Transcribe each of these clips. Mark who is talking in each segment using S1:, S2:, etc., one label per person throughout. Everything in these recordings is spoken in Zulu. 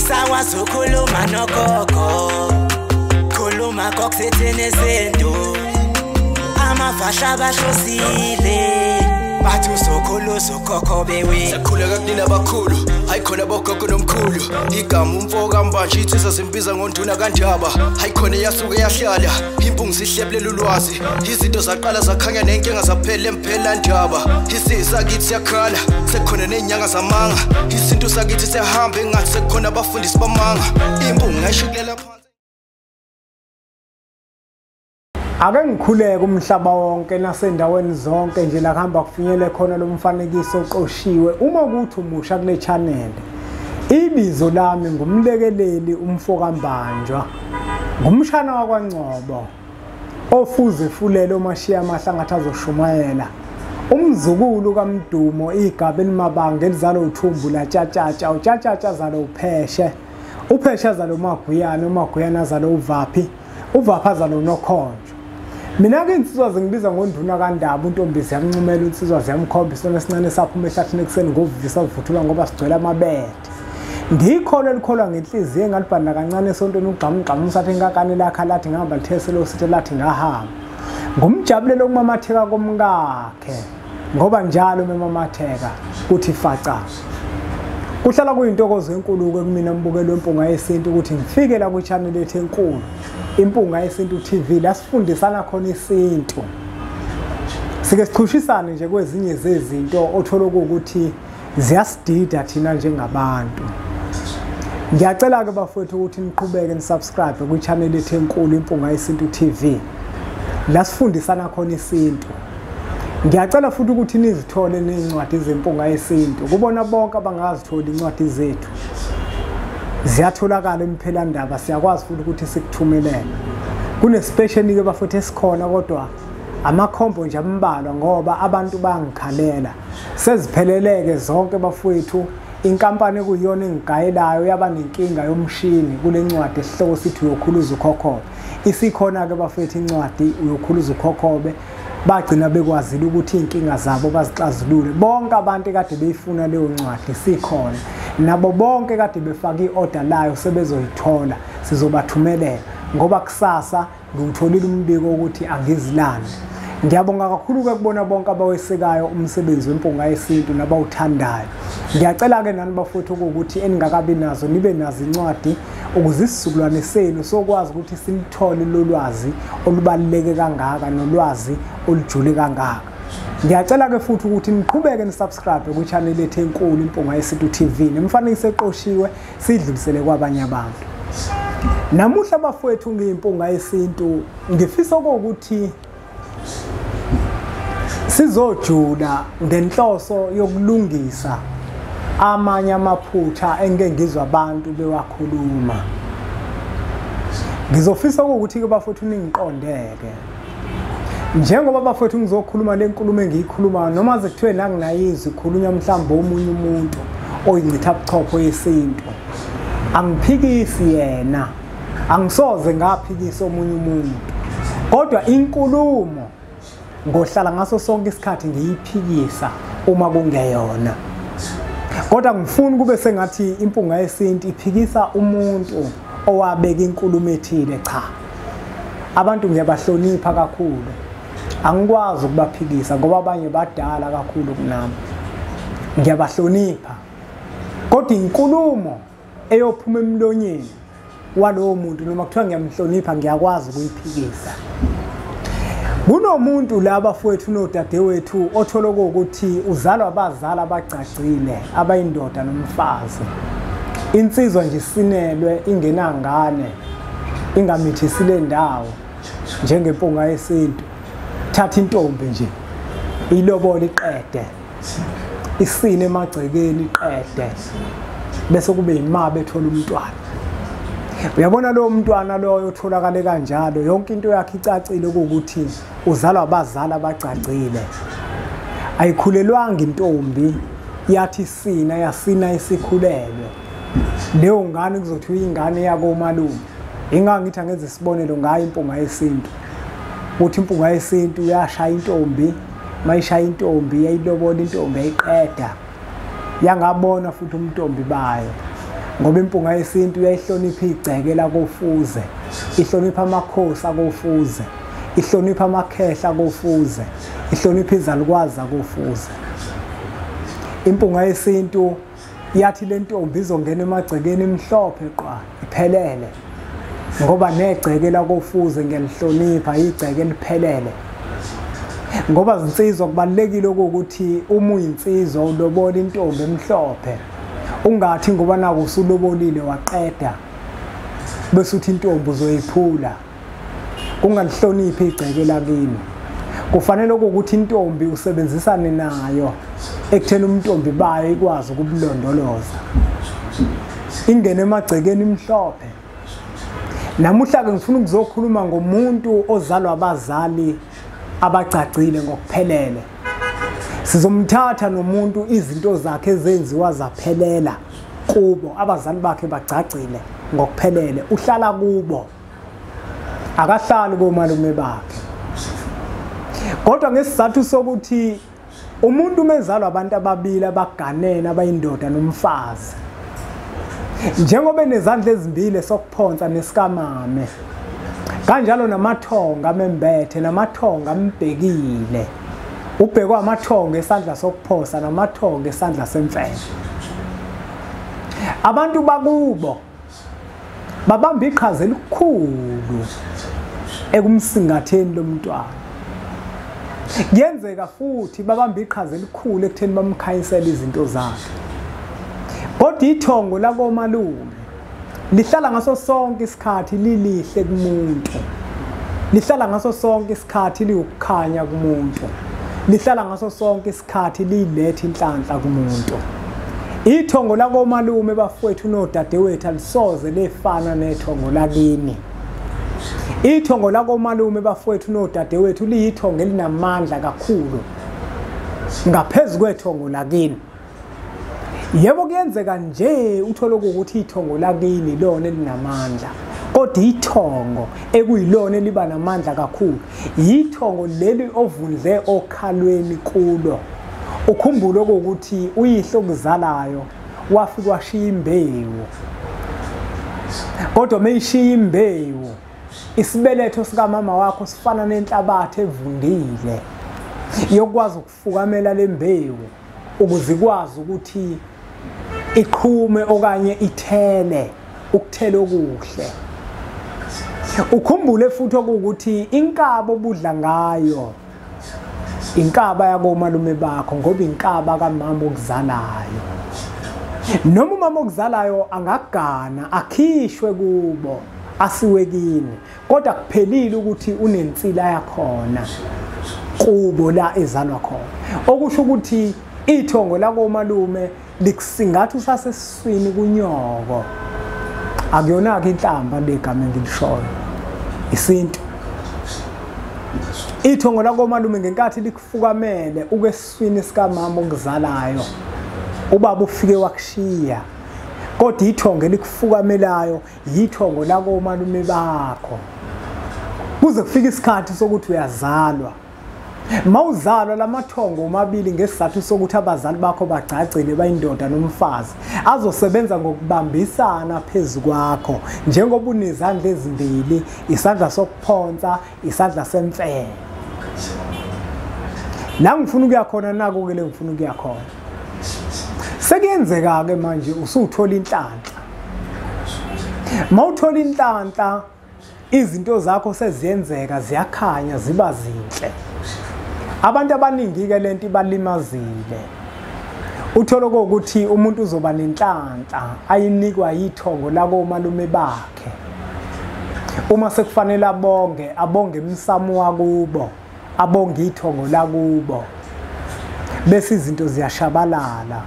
S1: Usakwazi ukukhuluma nogogo, khuluma kokusethene izinto, amavasha abahlosile bathi usokhuluza ukhokho bewe.
S2: Sakhuleka kunina abakhulu, hayi khona bogogo nomkhulu. Igama umfoka mbanje ithisa simbiza ngonduna kanjaba. Hayi khona yasuke yahlala, impungu sihlebelela ulwazi. Izinto zaqala zakhanya nenkinga zaphela emphela njaba. Isisa kithi siyakhala, sekhona nenyanga zamanga. Izinto sakithi siyahamba engathi sekhona abafundisi bamanga. Impungu ngayishikelela phansi.
S3: Ake ngikhuleke umhlaba wonke nasendaweni zonke nje la kuhamba kufinyele khona lo mfanekiso oqoshiwe. Uma kuthi umusha kule channel, ibizo lami ngumlekeleli umfoka mbanjwa, ngumshana wakwaNgcobo ofuze fulele umashiya amahla ngathi azoshumayela, umzukulu kaMdumo igaba elimabanga elizalo uthumbu la Tshatatsha, uTshatatsha zalo uPheshe, uPheshe zalo uMaguyane, uMaguyane zalo uVaphi, uVaphi zalo uNokhonjo. Mina ke insizwa zingibiza ngonduna kaNdaba, untombizi yamncumela insizwa ziyamkhomba isona esincane saphuma ehlathini ekseni ngovuvisa uvuthula ngoba sigcwele amabethe. Ndikhole likholwa ngenhliziyo engalibhanda kancane esontweni ugqamugqamu usathi ngakane lakha lathi ngihamba litheselo sithe lathi ngahamba. Ngumjabulelo ukumamatheka komkakhe ngoba njalo memamatheka kuthi faca. Kuhlala kuyintokozo enkulu kumina mbukelo wempunga yesintu ukuthi ngifike la ku channel yethu enkulu Impunga Yesintu TV la sifundisana khona isintu. Sike sichushisane nje kwezinye zezinto othola ukuthi ziyasidida thina njengabantu. Ngiyacela ke bafowethu ukuthi niqhubeke nisubscribe ku channel yethu enkulu Impunga Yesintu TV. La sifundisana khona isintu. Ngiyacela futhi ukuthi nizithole nezincwadi zempunga yesintu. Kubona bonke abangazitholi incwadi zethu. Ziyatholakala emphelandaba, siyakwazi futhi ukuthi sikuthumelele. Kune special ke bafowethu esikhona kodwa amakhombo nje ambalwa ngoba abantu bangikhalela. Sezipheleleke zonke bafowethu, inkampani ekuyona engigayelayo yaba nenkinga yomshini kule ncwadi esihloko sithi uyokhuluza ukhokhobe. Isikhona ke bafowethu incwadi uyokhuluza ukhokhobe. Bagcina bekwazile ukuthi inkinga zabo bazixazulule. Bonke abantu kade beyifuna leyo ncwadi sikhona. Nabo bonke kade befaka iorder layo sebezoyithola, sizobathumelela ngoba kusasa ngitholile umbiko ukuthi angizilandi. Ngiyabonga kakhulu ukubona bonke abawesekayo umsebenzi wempunga yesintu nabawuthandayo. Ngiyacela ke nani bafowethu ukuthi eningakabi nazo nibe nazo incwadi ukuze isizukulwane senu sokwazi ukuthi simthole lo lwazi olubaluleke kangaka nolwazi olujule kangaka. Ngiyacela ke futhi ukuthi niqhubeke nisubscribe ku channel yethu enkulu Impunga Yesintu TV. Nemfanekiso eqoshiwe sidlulisele kwabanye abantu. Namuhla bafowethu ngiyimpunga yesintu ngifisa ukuthi sizojuda ngenhloso yokulungisa amanye amaphutha engeke ngizwe abantu bewakhuluma. Ngizofisa ukuthi ke bafowethu ningiqondeke. Njengoba bafowethu ngizokhuluma lenkulumo engiyikhuluma noma sekuthiwe nanginayizi khulunywa mhlawumbe omunye umuntu oyincitha buchopho yesintu. Angiphikisi yena, angisoze ngaphikisa omunye umuntu. Kodwa inkulumo ngohlala ngaso sonke isikhathi ngiyiphikisa uma kungeyona. Kodwa ngifuna kube sengathi impunga yesintu iphikisa umuntu owabeka inkulumo ethile cha. Abantu ngiyabahlonipha kakhulu. Angikwazi ukubaphikisa ngoba abanye badala kakhulu kunami. Ngiyabahlonipha. Kodwa inkulumo eyophuma emlonyeni walowo muntu noma kuthiwa ngiyamhlonipha ngiyakwazi ukuyiphikisa. Kunomuntu la bafowethu nodadewethu othola ukuthi uzalwa abazali abagcagcile abayindoda nomfazi. Insizwa nje sinelwe ingenangane ingamithisile ndawo njengempunga yesintu. Thatha intombi nje ilobola iqede, isine emagcekeni iqede, bese kube imaba ethola umntwana. Uyabona lo mntwana loyo utholakale kanjalo, yonke into yakhe icacile ukuthi uzalwa abazali abagcagcile. Ayikhulelwanga intombi, yathi sina yasina isikhulelwe. Leyo ngane kuzothiwa ingane yakoMalume. Ingangithi angenze isibonelo ngayo impunga yesintu. Uthi impunga yesintu yashaya intombi, mayishaya intombi yayilobola intombi yayiqeda. Yangabona futhi umntombi bayo. ngoba impunga yesintu uyayihlonipha igceke lakofuze, ihlonipha amakhosi akofuze, ihlonipha amakhehla akofuze, ihlonipha izalukwazi akofuze. Impunga yesintu yathi le ntombi izongena emagcekeni imhlophe qwa iphelele, ngoba negceke lakofuze ngiyalihlonipha igceke liphelele. Ngoba zinsizwa kubalekile ukuthi uma uyinsizwa ulobola intombi emhlophe, ungathi ngoba naku usulobolile waqeda bese uthi intombi uzoyiphula, ungalihloniphi igceke lakini. Kufanele ukuthi intombi usebenzisane nayo ekutheni umntombi bayo ikwazi ukubulondoloza, ingene emagcekeni imhlophe. Namuhla ke ngifuna ukuzokhuluma ngomuntu ozalwa abazali abacacile ngokuphelele. Sizomthatha nomuntu izinto zakhe ezenziwa zaphelela kubo, abazali bakhe bacacile ngokuphelele, uhlala kubo, akahlali komalume bakhe. Kodwa ngesizathu sokuthi umuntu umezalwa abantu ababili abaganene abayindoda nomfazi, njengoba enezandla ezimbili sokuphonsa nesikamame, kanjalo namathonga amembethe namathonga ambhekile. Ubhekwa amathonga esandla sokuphosa namathonga esandla semfene. Abantu bakubo babamba iqhaza elikhulu ekumsingatheni lomntwana. Kuyenzeka futhi babamba iqhaza elikhulu ekutheni bamkhanyisela izinto zakhe. Kodwa ithongo lakomalume lihlala ngaso sonke isikhathi lilihle kumuntu, lihlala ngaso sonke isikhathi liwukukhanya kumuntu, lihlala ngaso sonke isikhathi lilethe inhlanhla kumuntu. Ithongo lakomalume bafowethu nodadewethu alisoze lefana nethongo lakini. Ithongo lakomalume bafowethu nodadewethu liyithongo elinamandla kakhulu ngaphezulu kwethongo lakini. Yebo kuyenzeka nje uthole ukuthi ithongo lakini lona elinamandla, kodwa ithongo ekuyilona eliba namandla kakhulu yithongo leli ovundle okhalweni kulo. Ukhumbule ukuthi uyihlo okuzalayo wafika washiya imbewu, kodwa meyishiya imbewu isibeletho sikamama wakho sifana nenhlabathi evundile yokwazi ukufukamela le mbewu ukuze ikwazi ukuthi iqhume okanye ithele ukuthela okuhle. Ukhumbule futhi ukuthi inkaba obudla ngayo inkaba yakomalume bakho, ngoba inkaba kamama okuzalayo. Noma umama okuzalayo angagana akhishwe kubo asiwe kini, kodwa kuphelile ukuthi unensila yakhona kubo la ezalwa khona. Okusho ukuthi ithongo lakomalume likusingatha usasesiswini kunyoko, akuyona-ke inhlamba legama engilishoyo, isintu. Ithongo lakomalume ngenkathi likufukamele ukwesiswini sikamama okuzalayo, ubaba ufike wakushiya, kodwa ithongo elikufukamelayo yithongo lakomalume bakho, kuze kufike isikhathi sokuthi uyazalwa. Mawuzalwa lamathongo omabili ngesizathu sokuthi abazali bakho bagcagcile bayindoda nomfazi, azosebenza ngokubambisana phezu kwakho njengoba unezandla ezimbili, isandla sokuphonsa, isandla semfene. La ngifuna ukuya khona nako ke le ngifuna ukuya khona. Sekuyenzeka ke manje usuthola inhlanhla. Mawuthola inhlanhla izinto zakho seziyenzeka, ziyakhanya, ziba zinhle. Abantu abaningi ke lento ibalimazile. Uthola ukuthi umuntu uzoba nenhlanhla ayinikwa yithongo lakomalume bakhe. Uma sekufanele abonge imsamo wakubo, abonge ithongo lakubo, bese izinto ziyashabalala.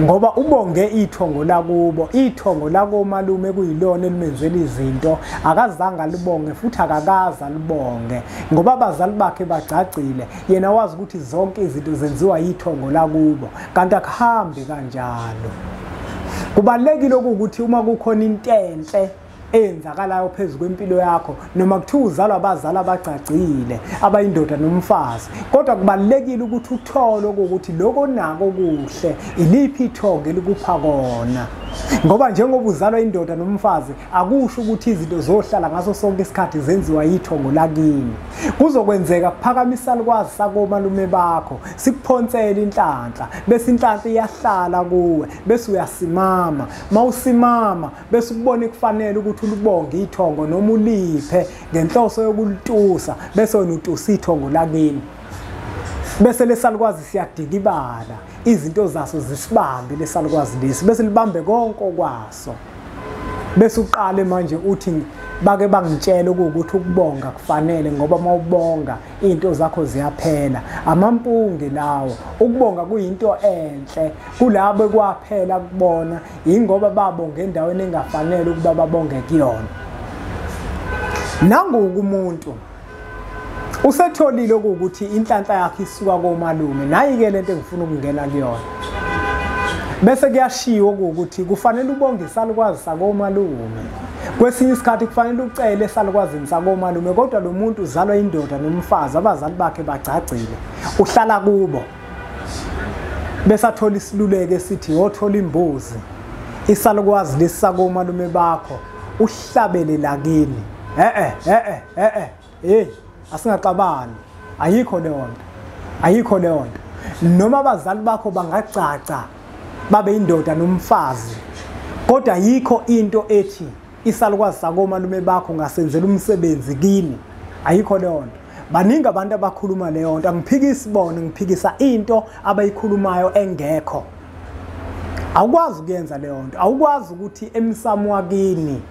S3: Ngoba ubonge ithongo lakubo, ithongo lakomalume kuyilona elimenzela izinto, akazange libonge futhi akakaza libonge ngoba abazali bakhe bagcagcile. Yena wazi ukuthi zonke izinto zenziwa yithongo lakubo, kanti akuhambi kanjalo. Kubalekile ukuthi uma kukhona into enhle eyenzakalayo phezulu kwempilo yakho, noma kuthiwa uzalwa abazali abacacile abayindoda nomfazi, kodwa kubalulekile ukuthi uthole ukuthi lokho nako kuhle iliphi ithongo elikupha kona. Ngoba njengoba uzalwa indoda nomfazi akusho ukuthi izinto zohlala ngaso sonke isikhathi zenziwa yithongo lakini. Kuzokwenzeka kuphakamisa likwazi sakomalume bakho sikuphonsela inhlanhla, bese inhlanhla iyahlala kuwe, bese uyasimama. Mawusimama bese ukubona kufanele ukuthi ulibonge ithongo noma uliphe ngenhloso yokulitusa, bese wena utusa ithongo lakini. Bese lesalukwazi siyadikibala, izinto zaso zisibambe lesalukwazi lesi, bese libambe konke okwaso. Bese uqale manje uthi bake bangitshela ukuthi ukubonga kufanele, ngoba mawubonga into zakho ziyaphela. Amampunge lawo, ukubonga kuyinto enhle kulabo kwaphela kubona, ingoba babonga endaweni engafanele ukuba babonge kuyona. Nangoku umuntu usetholile ukuthi inhlanhla yakhe isuka komalume, nayi-ke lento engifuna ukungena kuyona. Bese kuyashiwo ukuthi kufanele ubonge isalukwazi sakomalume. Kwesinye isikhathi kufanele ucele esalukwazini sakomalume, kodwa lo muntu uzalwa indoda nomfazi, abazali bakhe bacacile, uhlala kubo. Bese athola isiluleko esithi yothola imbuzi, isalukwazi lesi sakomalume bakho uhlabele lakini. Asingaxabani, ayikho leyo nto, ayikho leyo nto. Noma abazali bakho bangacaca babe indoda nomfazi, kodwa ayikho into ethi isalukwazi sakomalume bakho ngasenzela umsebenzi kini, ayikho leyo nto. Baningi abantu abakhuluma leyo nto, angiphikisi bona, ngiphikisa into abayikhulumayo engekho. Awukwazi ukuyenza leyo nto, awukwazi ukuthi emsamo wakini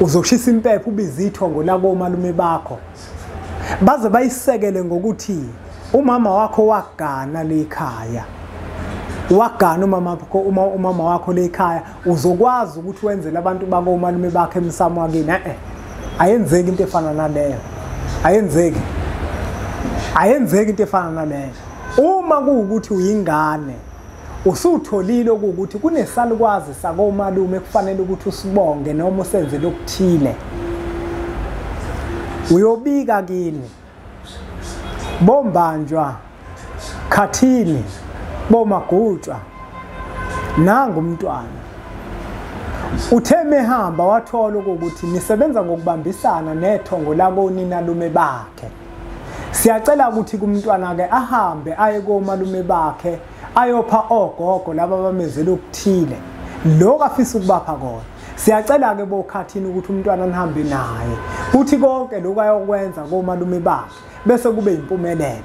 S3: uzoshisa impepho ubize ithongo lakomalume bakho. Baze bayisekele ngokuthi umama wakho wagana lekhaya, wagana umama wakho lekhaya, uzokwazi ukuthi wenzele abantu bakomalume bakhe emsamo wakini. Ayenzeki into efana naleyo, ayenzeki, ayenzeki into efana naleyo. Uma kuwukuthi uyingane usutholile ukuthi kunesalukwazi sakomalume kufanele ukuthi usibonge noma usenze lokuthile, uyobika kini bombanjwa, khathini, bomagutshwa, nangu umntwana. Utheme hamba wathola ukuthi nisebenza ngokubambisana nethongo lakoninalume bakhe. Siyacela ukuthi kumntwana ke ahambe aye komalume bakhe ayopha ogogo laba bamezela ukuthile lokho afisa ukubapha kona. Siyacela ke bokhathini ukuthi umntwana nihambe naye, uthi konke lokho ayokwenza komalume bakhe bese kube impumelelo.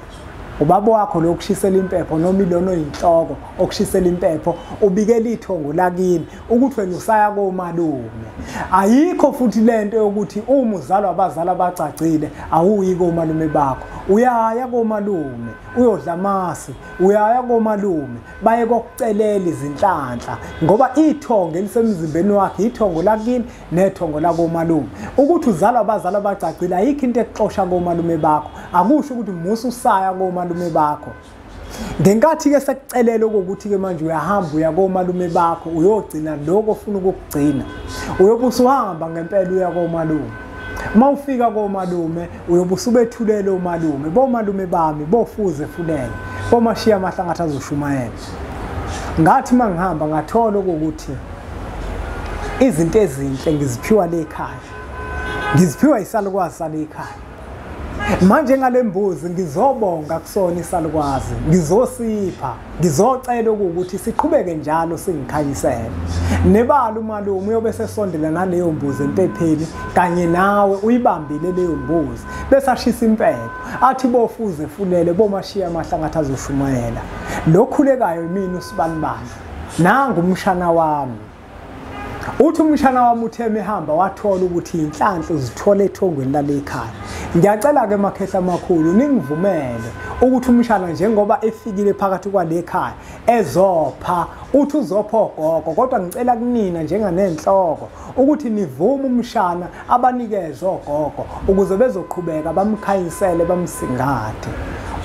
S3: Ubaba wakho lokushisela impepho noma ilono inhloko okushisela impepho ubikela ithongo lakini ukuthi wena usaya komalume. Ayikho futhi lento yokuthi uma uzalwa abazali abacacile awuyi komalume bakho, uyaya komalume uyodla amasi, uyaya komalume baye kokucelela izinhlanhla, ngoba ithongo elisemzimbeni wakhe ithongo lakini nethongo lakomalume. Ukuthi uzalwa abazali abacacile ayikho into exoxa komalume bakho, akusho ukuthi musu usaya komalume bakho. Ngenkathi ke sekucelela ukuthi ke manje uyahamba uya komalume bakho uyogcina lokho ofuna ukukugcina, uyobusa uhamba ngempela uya komalume. Mawufika komalume uyobusa ubethulela umalume, bomalume bami bofuze fulele, bomashiya amahlangatha azoshumayela. Ngathi mangihamba ngathola ukuthi izinto ezinhle ngiziphiwa lekhaya, ngiziphiwa isalukwazi salekhaya. Manje ngalembuzi ngizobonga kusona isalukwazi, ngizosipha, ngizocela ukuthi siqhubeke njalo singikhanyisele. Nebala umalume uyobe sesondela naleyo mbuzi empepheni kanye nawe uyibambile leyo mbuzi, bese ashisa impepho athi bofuze fulele bomashiya amahlangatha azoshumayela. Lokhulekayo yimini usibanibani, nangu umshana wami. Uthi umshana wami utheme hamba wathola ukuthi inhlanhla uzithola ethongweni lalekhaya. Ngiyacela ke makhehla amakhulu ningivumele ukuthi umshana njengoba efikile phakathi kwalekhaya ezopha, uthi uzopha ogogo, kodwa ngicela kunina njenganenhloko ukuthi nivume umshana abanikeze ogogo ukuze bezoqhubeka bamkhanyisele bamsingathe.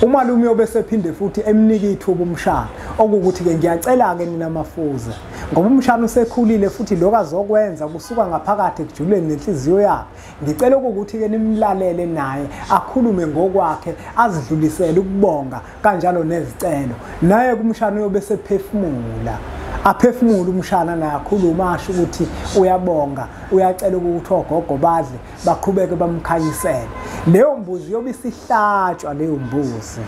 S3: umalume uyobe sephinde futhi emnika ithuba umshana okuthi ke ngiyacela ke nina mafuza ngoba umshana usekhulile futhi lokho azokwenza kusuka ngaphakathi ekujuleni nenhliziyo yakhe ngicela ukuthi ke nimlalele naye akhulume ngokwakhe azidlulisele ukubonga kanjalo nezicelo naye kumshana uyobe sephefumula aphefumula umshana naye akhuluma asho ukuthi uyabonga uyacela ukuthi ogogo badle baqhubeke bamkhanyisele leyo mbuzi yobe isihlatshwa leyo mbuzi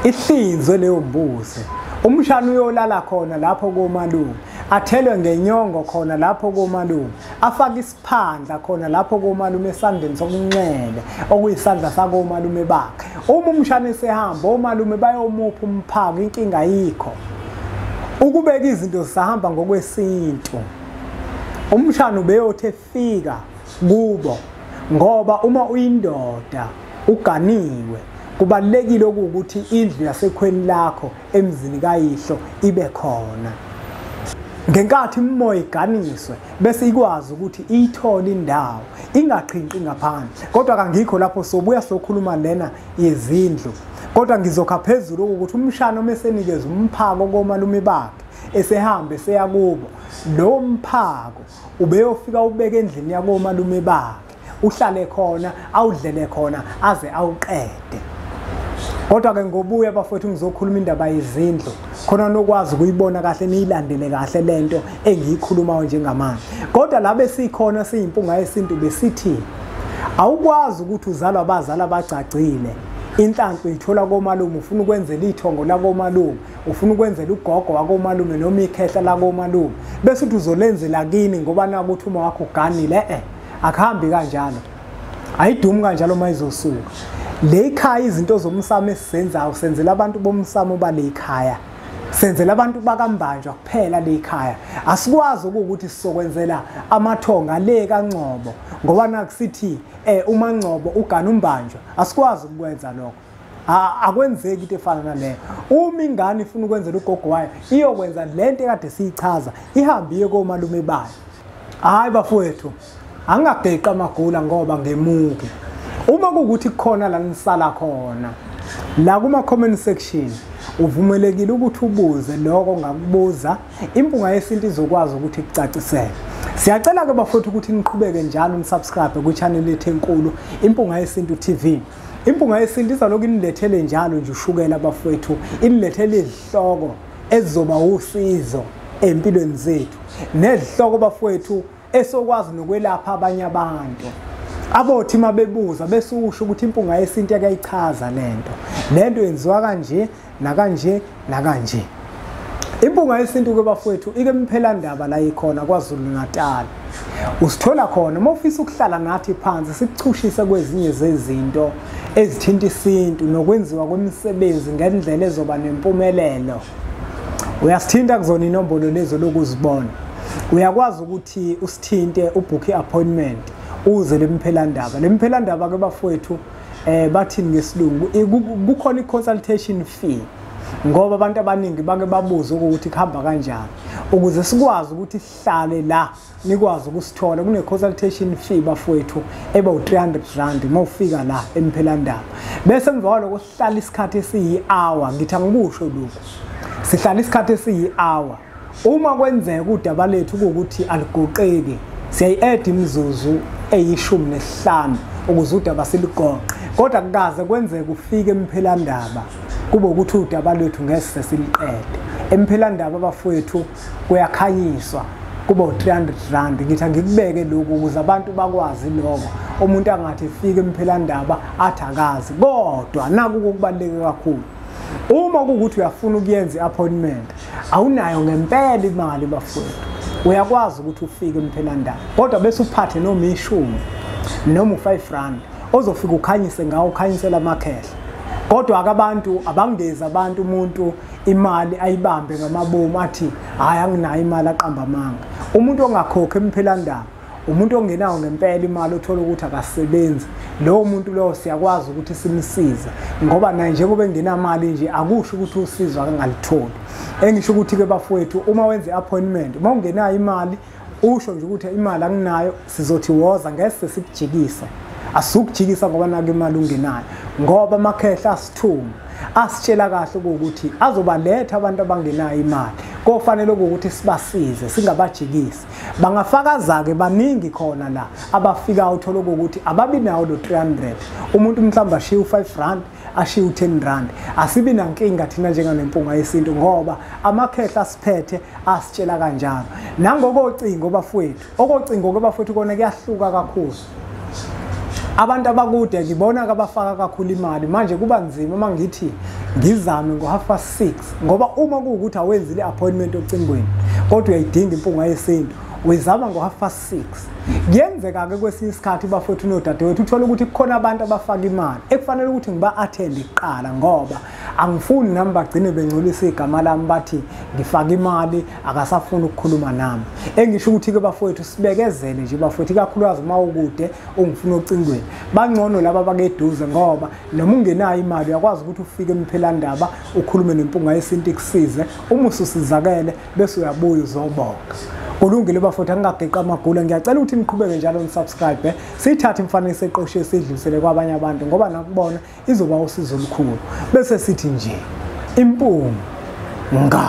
S3: ihlinzwe leyo mbuzi umshana uyolala khona lapho komalume athelwe ngenyongo khona lapho komalume afake isiphandla khona lapho komalume esandleni sokunxele okuyisandla sakomalume bakhe uma umshana esehamba omalume bayomupha umphako inkinga ayikho ukubeka izinto zisahamba ngokwesintu umshana ubeyothi efika kubo ngoba uma uyindoda uganiwe kubalekile ukuthi indlu yasekhweni lakho emzini kayihlo ibe khona ngenkathi imimoya iganiswe bese ikwazi ukuthi ithole indawo ingaqhinqi ngaphandle kodwa kangikho lapho sobuya sokhuluma lena yezindlu kodwa ngizokha phezulu ukuthi umshana mesenikeza umphako komalume bakhe esehambe seya kubo lo mphako ubeyofika ubeke endlini yakomalume bakhe uhlale khona awudlele khona aze awuqede kodwa ke ngobuya bafowethu ngizokhuluma indaba yezindlu khona nokwazi ukuyibona kahle niyilandele kahle lento engiyikhulumayo njengamanje kodwa la besikhona siyimpunga yesintu besithi awukwazi ukuthi uzalwa abazali abacacile inhlanhla uyithola komalume ufuna ukwenzela ithongo lakomalume ufuna ukwenzela ugogo wakomalume noma ikhehla lakomalume bese uthi uzolenzela kini ngoba naku ukuthi uma wakho uganile akuhambi kanjalo ayidumi kanjalo mayizosuka le ikhaya izinto zomsamo esizenzayo senzela abantu bomsamo bale ikhaya senzela abantu bakambanjwa kuphela le ikhaya asikwazi ukuthi sizokwenzela amathonga le kaNgcobo ngoba nakusithi uma Ngcobo ugana umbanjwa asikwazi ukwenza lokho akwenzeki into efana naleyo uma ingane ifuna ukwenzela ugogo wayo iyokwenza lento ekade siyichaza ihambe iye komalume bayo hayi bafowethu angageqa amagula ngoba ngemuki uma kuukuthi kukhona la nisala khona la kuma comment section uvumelekile ukuthi ubuze lokho ngakubuza impunga yesintu izokwazi ukuthi ikucacisele siyacela ke bafowethu ukuthi niqhubeke njalo nisubscribe ku channel yethu enkulu impunga yesintu TV impunga yesintu izaloku inilethele njalo nje ushukela bafowethu inilethele izihloko ezizoba usizo empilweni zethu nezihloko bafowethu esokwazi nokwelapha abanye abantu abothi mabebuza bese usho ukuthi impunga yesintu yayichaza lento yenziwa kanje nakanje nakanje impunga yesintu ke bafowethu ike imphelandaba la ikhona kwaZulu Natal usithola khona mawufisa ukuhlala nathi phansi sikuchushise kwezinye zezinto ezithinta isintu nokwenziwa kwemisebenzi ngendlela ezoba nempumelelo uyasithinta kuzona inombolo lezo lokuzibona uyakwazi ukuthi usithinte ubook appointment uze lemphelandaba ke bafowethu bathini ngesilungu kukhona i-consultation fee ngoba abantu abaningi bake babuza ukuthi kuhamba kanjani ukuze sikwazi ukuthi sihlale la nikwazi ukusithola kune-consultation fee bafowethu eba u-300 mawufika la emphelandaba bese emva kwalokho sihlala isikhathi esiyi-hour ngithi angikusho lokhu sihlala isikhathi esiyi-hour uma kwenzeka udaba lethu ukuthi aligoqeki siyayi-add imizuzu eyi-15 ukuze udaba siligoqe kodwa kukaze kwenzeka ufike emphelandaba kube ukuthi udaba lethu ngeke siliqede emphelandaba bafowethu kuyakhanyiswa kuba u-300 ngithi ngikubeke lokhu ukuze abantu bakwazi lokho umuntu angathi efike emphelandaba athi akazi kodwa naku ukubaluleke kakhulu uma kuukuthi uyafuna ukuyenza i-appointment awunayo ngempela imali bafowethu uyakwazi ukuthi ufike emphelandaba kodwa bese uphathe noma 10 noma u5 ozofika ukhanyise ngawo ukhanyisela amakhehla kodwa akabantu abangeza abantu umuntu imali ayibambe ngamabomu athi hayi anginayo imali aqamba amanga umuntu ongakhokha emphelandaba umuntu ongenayo ngempela imali othola ukuthi akasebenzi lo muntu lo siyakwazi ukuthi simsize ngoba naye njengoba engenamali nje akusho ukuthi usizo akangalitholi engisho ukuthi ke bafowethu uma wenza i-appointment uma ungenayo imali usho nje ukuthi imali anginayo sizothi woza ngeke sikujikise asukujikisa ngoba nake imali ungenayo ngoba amakhehla asithuma asitshela kahle ukuthi azobaletha abantu abangenayo imali kofanele ukuthi sibasize singabajikisi bangafakaza ke baningi khona la abafika uthola ukuthi ababi nawo lo 300 umuntu mhlawumbe ashiya u5 rand ashiya u10 rand asibi nankinga thina njenganempunga yesintu ngoba amakhehla asiphethe asitshela kanjalo nangokocingo bafowethu okocingo ke bafowethu kona kuyahluka kakhulu abantu abakude ngibona abafaka kakhulu imali manje kuba nzima mangithi ngizame ngo6:30 ngoba uma kuukuthi awenzile appointment ocingweni kodwa uyayidinga impunga yesintu wezama ngo6:30 kuyenzeka ke kwesinye isikhathi bafowethu nodadewethu uthola ukuthi kukhona abantu abafaka imali ekufanele ukuthi ngiba attend iqala ngoba angifuni nami bagcine bengcolisa igama lami bathi ngifaka imali akasafuni ukukhuluma nami engisho ukuthi ke bafowethu sibekezele nje bafowethu kakhulukazi uma ukude ungifuna ocingweni bangcono laba bakeduze ngoba noma ungenayo imali uyakwazi ukuthi ufike emphelandaba ukhulume nempunga yesintu ikusize uma ususizakele bese uyabuya uzobonga kulungile bafowethu angingageqa amagula ngiyacela ukuthi niqhubeke njalo nisubscribe sithathe imfanekiso eqoshiwe sidlulisele kwabanye abantu ngoba nakubona izoba usizo olukhulu bese sithi nje impunga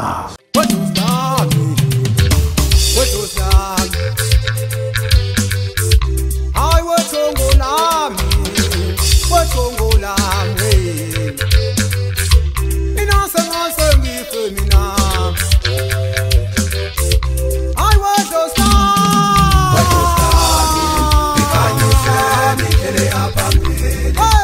S4: Hey,